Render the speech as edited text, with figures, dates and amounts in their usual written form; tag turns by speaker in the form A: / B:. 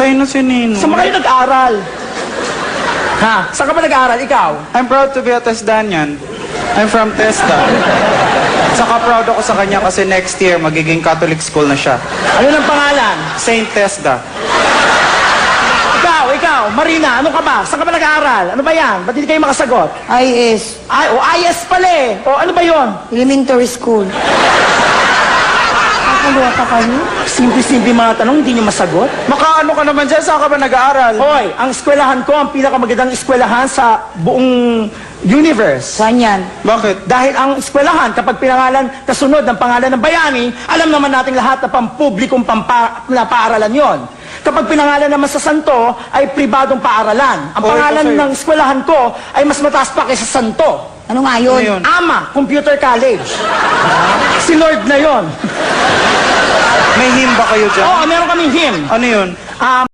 A: Patay na si Nino.
B: Saan ba kayo nag-aral? Ha? Saan ka ba nag-aral? Ikaw?
A: I'm proud to be a Tesdanian. I'm from Testa. Saka proud ako sa kanya kasi next year magiging Catholic school na siya.
B: Ano ng pangalan?
A: Saint Tesda.
B: Ikaw, Marina, ano ka ba? Saan ka ba nag-aaral? Ano ba yan? Ba't hindi kayo makasagot?
C: IS,
B: IS pala eh. Ano ba yon?
C: elementary school. Nakakalawa pa kayo?
B: Simple-simple mga tanong, hindi nyo masagot?
A: Makaano ka naman dyan? Saan ka ba nag-aaral?
B: Hoy, ang eskwelahan ko, ang pinakamagandang eskwelahan sa buong universe.
C: Saan yan?
A: Bakit?
B: Dahil ang eskwelahan, kapag pinangalan, kasunod ng pangalan ng bayani, alam naman nating lahat na pampublikong na paaralan yon. Kapag pinangalan naman sa santo, ay pribadong paaralan. Ang
A: Hoy,
B: pangalan
A: kasi-
B: ng eskwelahan ko ay mas mataas pa kaysa santo.
C: Ano nga yun?
A: Ano yun?
B: AMA, Computer College. Si Lord na yon.
A: May hymn ba kayo dyan?
B: Oo, meron kaming hymn.
A: Ano yun?